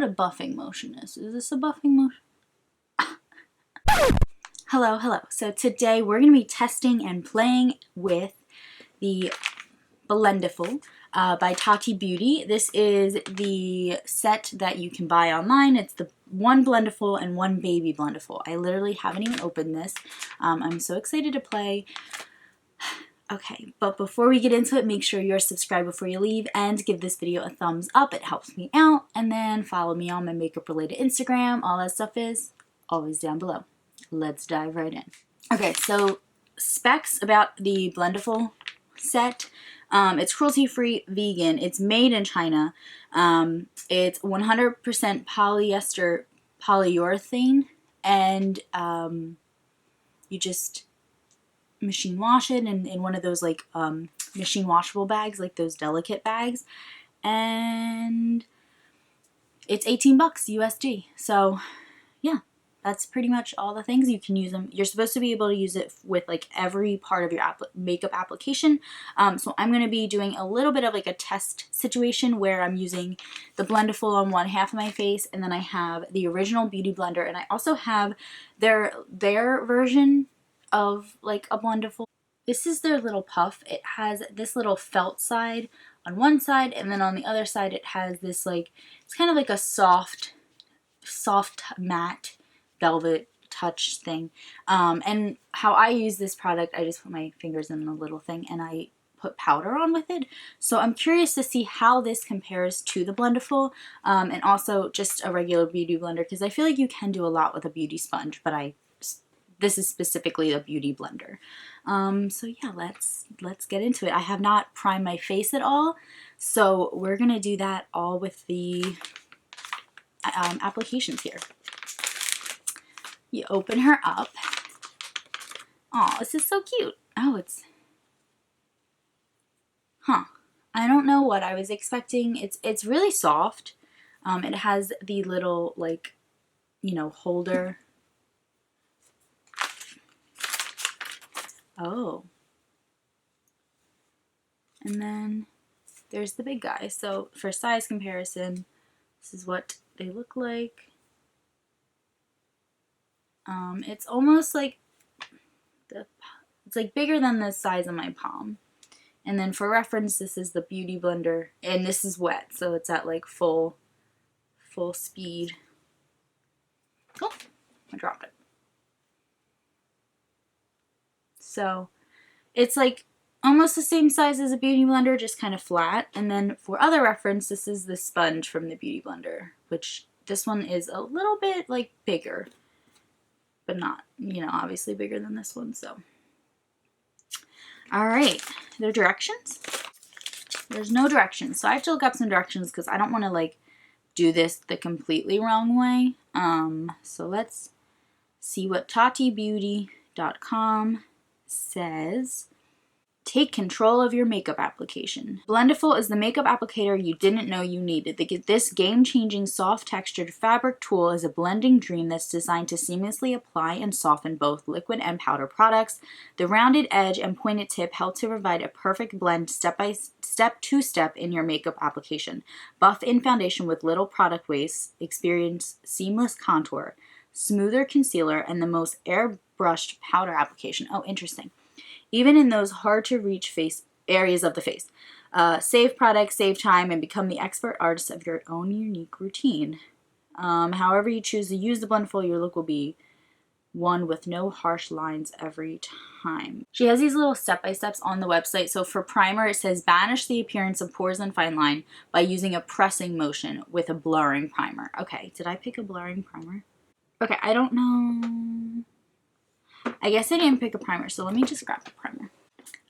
what a buffing motion is. Is this a buffing motion? Hello, hello. So today we're going to be testing and playing with the Blendiful by Tati Beauty. This is the set that you can buy online. It's the one Blendiful and one baby Blendiful. I literally haven't even opened this. I'm so excited to play. Okay, but before we get into it, make sure you're subscribed before you leave and give this video a thumbs up. It helps me out. And then follow me on my makeup related Instagram. All that stuff is always down below. Let's dive right in. Okay, so specs about the Blendiful set. It's cruelty-free, vegan. It's made in China. It's 100% polyester polyurethane, and you just machine wash it in one of those like machine washable bags, like those delicate bags, and it's 18 bucks USD. So yeah, that's pretty much all the things. You can use them. You're supposed to be able to use it with like every part of your makeup application. So I'm going to be doing a little bit of like a test situation where I'm using the Blendiful on one half of my face, and then I have the original Beauty Blender, and I also have their version of like a Blendiful. This is their little puff. It has this little felt side on one side, and then on the other side it has this like, it's kind of like a soft matte velvet touch thing. And how I use this product, I just put my fingers in the little thing and I put powder on with it. So I'm curious to see how this compares to the Blendiful, and also just a regular beauty blender, because I feel like you can do a lot with a beauty sponge, but this is specifically a beauty blender. So yeah, let's get into it. I have not primed my face at all, so we're gonna do that all with the applications here. You open her up. Oh, this is so cute. Oh, I don't know what I was expecting. It's really soft. It has the little like, you know, holder. Oh. And then there's the big guy. So for size comparison, this is what they look like. It's almost like it's like bigger than the size of my palm. And then for reference, this is the Beauty Blender, and this is wet, so it's at like full speed. Oh, I dropped it. So it's like almost the same size as a Beauty Blender, just kind of flat. And then for other reference, this is the sponge from the Beauty Blender, which this one is a little bit like bigger, but not, you know, obviously bigger than this one. So all right, their directions. There's no directions, so I have to look up some directions because I don't want to like do this the completely wrong way. So let's see what tatibeauty.com says. Take control of your makeup application. Blendiful is the makeup applicator you didn't know you needed. This game-changing soft textured fabric tool is a blending dream that's designed to seamlessly apply and soften both liquid and powder products. The rounded edge and pointed tip help to provide a perfect blend step-by-step in your makeup application. Buff in foundation with little product waste, experience seamless contour, smoother concealer, and the most airbrushed powder application. Oh, interesting. Even in those hard-to-reach areas of the face. Save products, save time, and become the expert artist of your own unique routine. However you choose to use the Blendiful, your look will be one with no harsh lines every time. She has these little step-by-steps on the website. So for primer, it says banish the appearance of pores and fine line by using a pressing motion with a blurring primer. Okay, did I pick a blurring primer? Okay, I don't know. I guess I didn't pick a primer, so let me just grab the primer.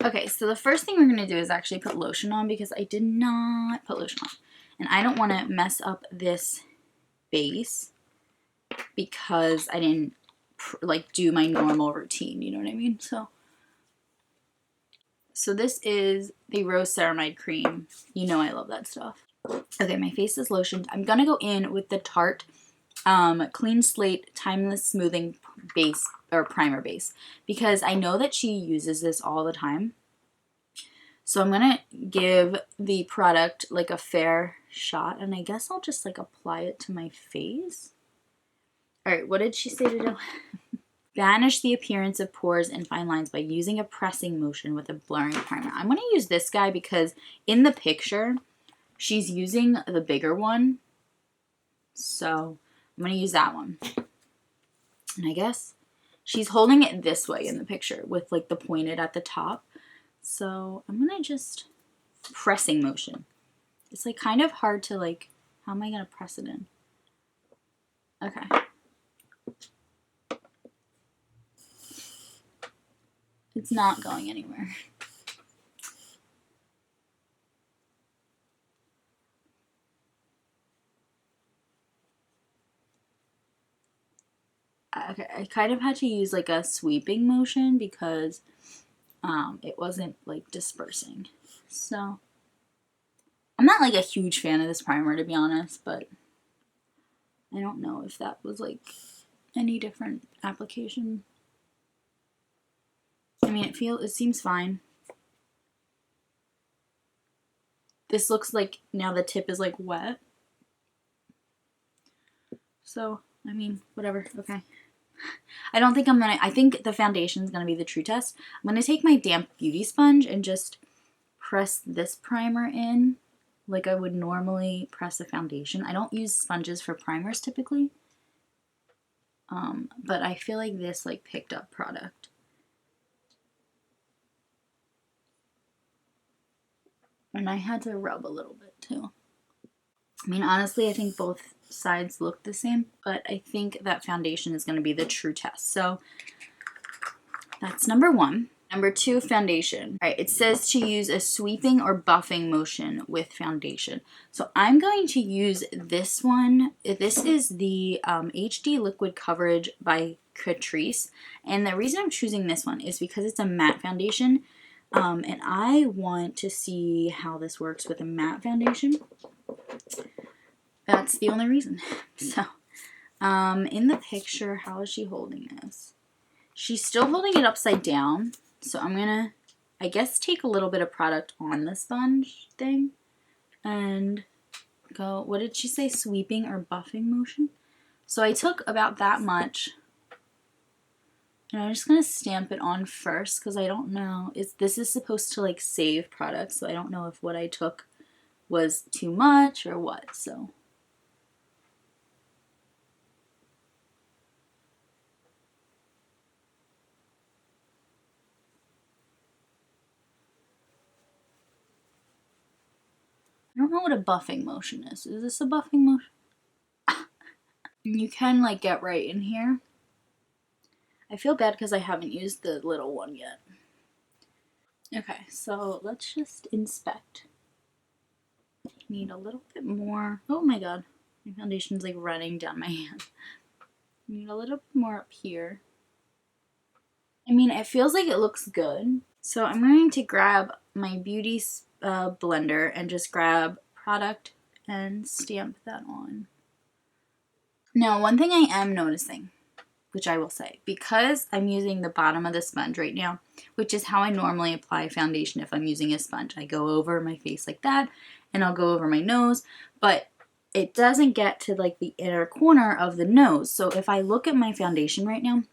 Okay, so the first thing we're going to do is actually put lotion on because I did not put lotion on. And I don't want to mess up this base because I didn't like do my normal routine, you know what I mean? So this is the Rose Ceramide Cream. You know I love that stuff. Okay, my face is lotioned. I'm going to go in with the Tarte Clean Slate Timeless Smoothing Base or Primer Base because I know that she uses this all the time. So I'm going to give the product like a fair shot, and I guess I'll just like apply it to my face. All right, what did she say to do? Vanish the appearance of pores and fine lines by using a pressing motion with a blurring primer. I'm going to use this guy because in the picture, she's using the bigger one. So I'm going to use that one. And I guess she's holding it this way in the picture with like the pointed at the top. So I'm going to just pressing motion. It's like kind of hard to like, how am I going to press it in? Okay. It's not going anywhere. Okay, I kind of had to use like a sweeping motion because it wasn't like dispersing. So I'm not like a huge fan of this primer, to be honest, but I don't know if that was like any different application. I mean, it seems fine. This looks like now the tip is like wet. So, I mean, whatever. Okay. I think the foundation is going to be the true test. I'm going to take my damp beauty sponge and just press this primer in like I would normally press a foundation. I don't use sponges for primers typically. But I feel like this like picked up product. And I had to rub a little bit too. I mean, honestly, I think both sides look the same, but I think that foundation is going to be the true test. So that's number one. Number two, foundation. All right, it says to use a sweeping or buffing motion with foundation. So I'm going to use this one. This is the HD Liquid Coverage by Catrice. And the reason I'm choosing this one is because it's a matte foundation. And I want to see how this works with a matte foundation. That's the only reason. So, in the picture, how is she holding this? She's still holding it upside down. So I'm gonna, I guess, take a little bit of product on the sponge thing and go, what did she say? Sweeping or buffing motion? So I took about that much. And I'm just going to stamp it on first because I don't know. This is supposed to like save product, so I don't know if what I took was too much or what. So I don't know what a buffing motion is. Is this a buffing motion? You can like get right in here. I feel bad because I haven't used the little one yet. Okay, so let's just inspect. Need a little bit more. Oh my god, my foundation's like running down my hand. Need a little bit more up here. I mean, it feels like it looks good. So I'm going to grab my beauty blender and just grab product and stamp that on. Now, one thing I am noticing, which I will say, because I'm using the bottom of the sponge right now, which is how I normally apply foundation if I'm using a sponge. I go over my face like that, and I'll go over my nose, but it doesn't get to like the inner corner of the nose. So if I look at my foundation right now,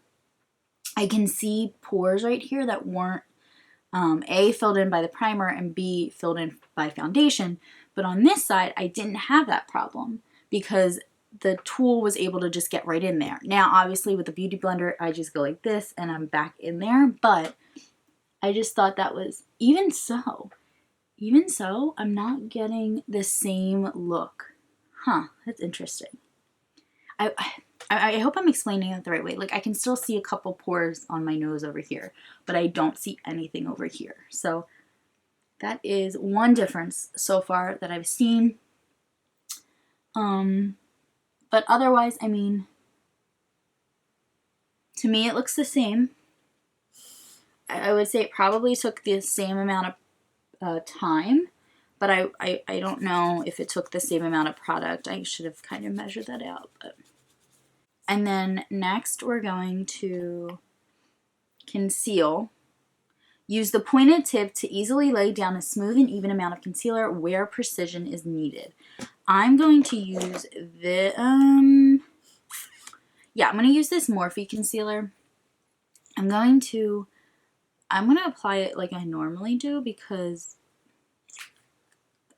I can see pores right here that weren't A, filled in by the primer, and B, filled in by foundation. But on this side, I didn't have that problem because the tool was able to just get right in there. Now, obviously, with the Beauty Blender, I just go like this and I'm back in there. But I just thought that was, even so, I'm not getting the same look. Huh, that's interesting. I hope I'm explaining it the right way. Like, I can still see a couple pores on my nose over here, but I don't see anything over here. So that is one difference so far that I've seen. But otherwise, I mean, to me, it looks the same. I would say it probably took the same amount of time, but I don't know if it took the same amount of product. I should have kind of measured that out. But. And then next, we're going to conceal. Use the pointed tip to easily lay down a smooth and even amount of concealer where precision is needed. I'm going to use the, yeah, I'm going to use this Morphe concealer. I'm going to apply it like I normally do because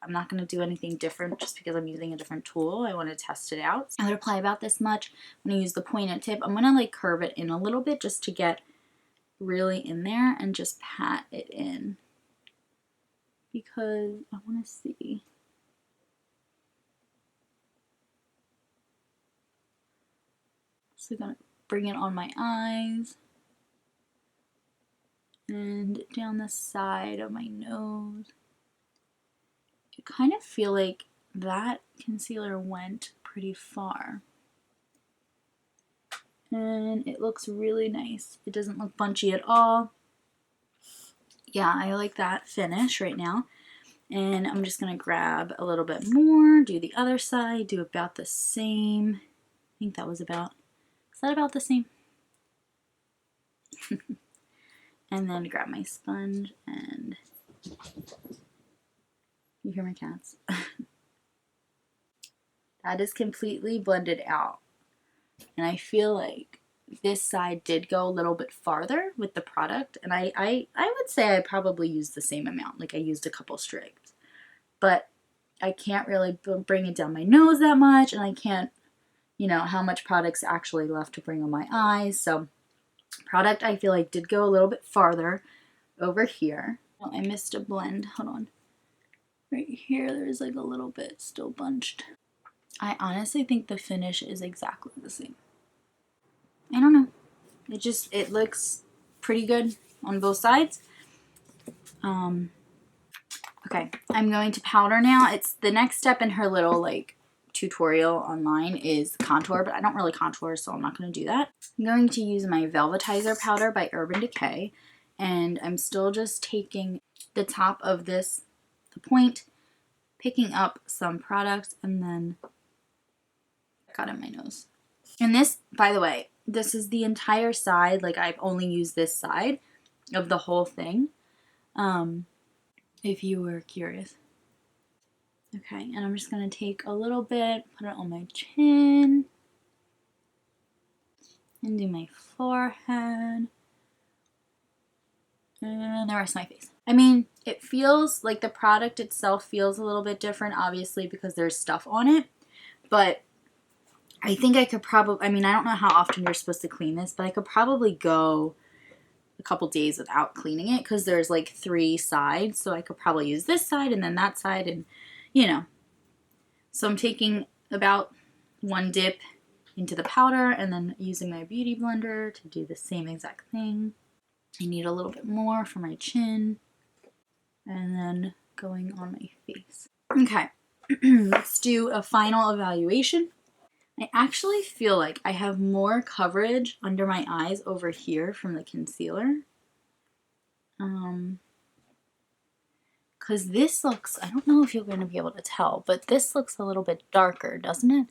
I'm not going to do anything different just because I'm using a different tool. I want to test it out. I'm going to apply about this much. I'm going to use the pointed tip. I'm going to like curve it in a little bit just to get really in there and just pat it in because I want to see. So I'm going to bring it on my eyes and down the side of my nose. I kind of feel like that concealer went pretty far. And it looks really nice. It doesn't look bunchy at all. Yeah, I like that finish right now. And I'm just going to grab a little bit more, do the other side, do about the same. I think that was about, is that about the same? And then grab my sponge and, you hear my cats? That is completely blended out. And I feel like this side did go a little bit farther with the product. And I would say I probably used the same amount. Like I used a couple streaks. But I can't really bring it down my nose that much. And I can't, you know, how much product's actually left to bring on my eyes. So product I feel like did go a little bit farther over here. Oh, I missed a blend. Hold on. Right here, there's like a little bit still bunched. I honestly think the finish is exactly the same. I don't know. It looks pretty good on both sides. Okay, I'm going to powder now. It's the next step in her little like tutorial online is contour, but I don't really contour, so I'm not going to do that. I'm going to use my Velvetizer powder by Urban Decay, and I'm still just taking the top of this, the point, picking up some products, and then I got in my nose. And this, by the way, this is the entire side. Like I've only used this side of the whole thing. If you were curious. Okay, and I'm just going to take a little bit, put it on my chin, and do my forehead, and the rest of my face. I mean, it feels like the product itself feels a little bit different, obviously, because there's stuff on it, but I think I could probably, I mean, I don't know how often you're supposed to clean this, but I could probably go a couple days without cleaning it because there's like 3 sides, so I could probably use this side and then that side, and you know. So I'm taking about 1 dip into the powder and then using my beauty blender to do the same exact thing. I need a little bit more for my chin and then going on my face. Okay, let's do a final evaluation. I actually feel like I have more coverage under my eyes over here from the concealer. Because this looks, I don't know if you're going to be able to tell, but this looks a little bit darker, doesn't it,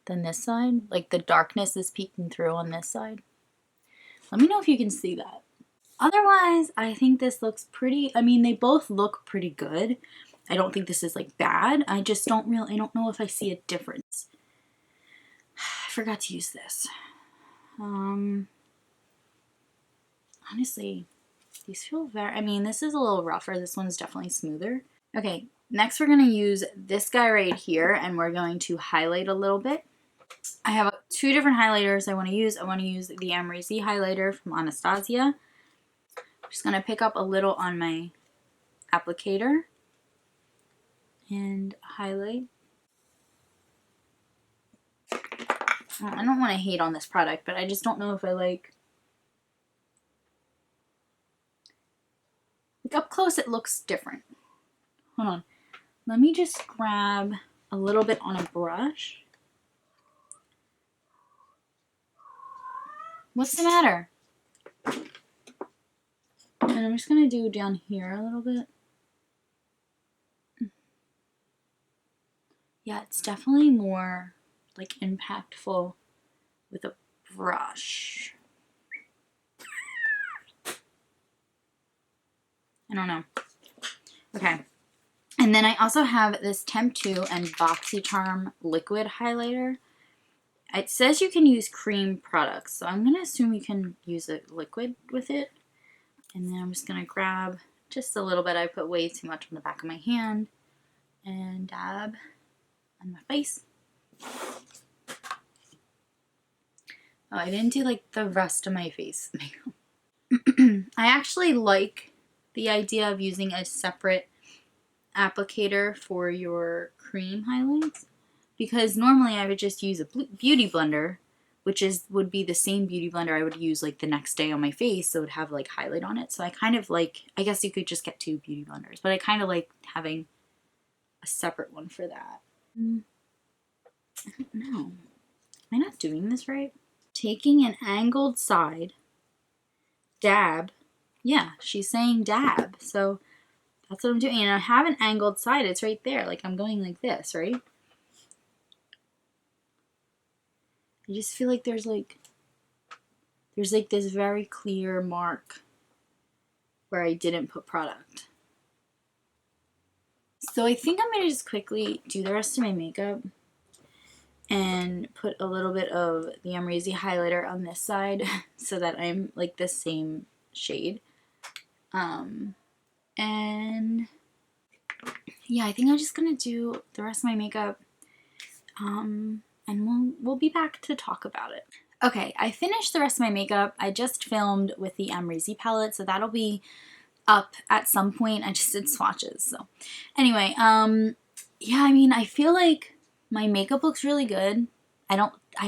than this side? Like the darkness is peeking through on this side. Let me know if you can see that. Otherwise, I think this looks pretty, I mean, they both look pretty good. I don't think this is like bad. I just don't really, I don't know if I see a difference. I forgot to use this. Honestly, these feel very, I mean, this is a little rougher. This one's definitely smoother. Okay, next we're going to use this guy right here, and we're going to highlight a little bit. I have 2 different highlighters I want to use. I want to use the Amrezy highlighter from Anastasia. I'm just going to pick up a little on my applicator and highlight. I don't want to hate on this product, but I just don't know if I like up close it looks different. Hold on. Let me just grab a little bit on a brush. What's the matter? And I'm just going to do down here a little bit. Yeah, it's definitely more like impactful with a brush. I don't know. Okay. And then I also have this Temp 2 and BoxyCharm liquid highlighter. It says you can use cream products, so I'm going to assume you can use a liquid with it. And then I'm just going to grab just a little bit. I put way too much on the back of my hand and dab on my face. Oh, I didn't do like the rest of my face makeup. I actually like the idea of using a separate applicator for your cream highlights, because normally I would just use a beauty blender, which would be the same beauty blender I would use like the next day on my face, so it would have like highlight on it. So I kind of like, I guess you could just get 2 beauty blenders, but I kind of like having a separate one for that. I don't know. Am I not doing this right? Taking an angled side, dab. Yeah, she's saying dab. So that's what I'm doing. And I have an angled side. It's right there. Like I'm going like this, right? I just feel like there's like this very clear mark where I didn't put product. So I think I'm going to just quickly do the rest of my makeup and put a little bit of the Ebates highlighter on this side so that I'm like the same shade. And yeah, I think I'm just gonna do the rest of my makeup, and we'll be back to talk about it. Okay, I finished the rest of my makeup. I just filmed with the Ebates palette, so that'll be up at some point. I just did swatches, so anyway, yeah, I mean, I feel like my makeup looks really good. I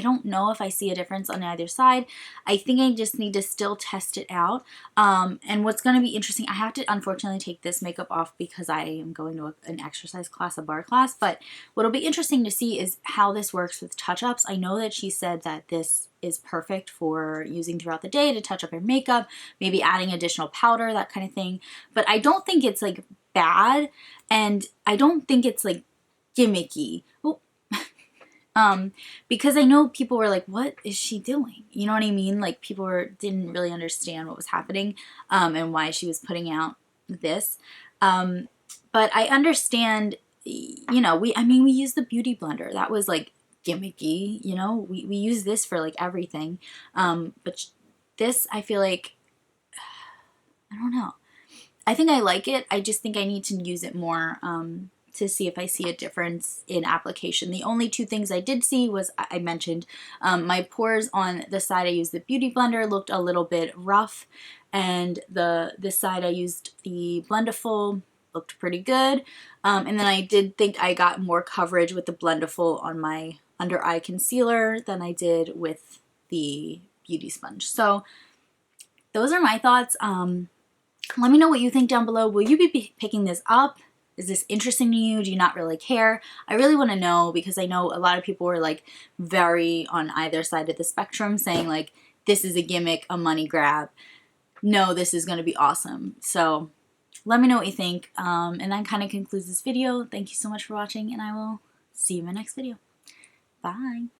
don't know if I see a difference on either side. I think I just need to still test it out. And what's going to be interesting, I have to unfortunately take this makeup off because I am going to an exercise class, a bar class. But what'll be interesting to see is how this works with touch-ups. I know that she said that this is perfect for using throughout the day to touch up your makeup, maybe adding additional powder, that kind of thing. But I don't think it's like bad, and I don't think it's like gimmicky. Oh. Because I know people were like, what is she doing? You know what I mean? Like people didn't really understand what was happening, and why she was putting out this. But I understand, you know, we use the beauty blender. That was like gimmicky, you know, we use this for like everything. But this, I feel like, I don't know. I think I like it. I just think I need to use it more, to see if I see a difference in application. The only 2 things I did see was, I mentioned, my pores on the side I used the beauty blender looked a little bit rough, and this side I used the Blendiful looked pretty good. And then I did think I got more coverage with the Blendiful on my under eye concealer than I did with the beauty sponge. So those are my thoughts. Let me know what you think down below. Will you be picking this up? Is this interesting to you? Do you not really care? I really want to know, because I know a lot of people were like very on either side of the spectrum, saying like, this is a gimmick, a money grab. No, this is going to be awesome. So let me know what you think. And that kind of concludes this video. Thank you so much for watching, and I will see you in my next video. Bye.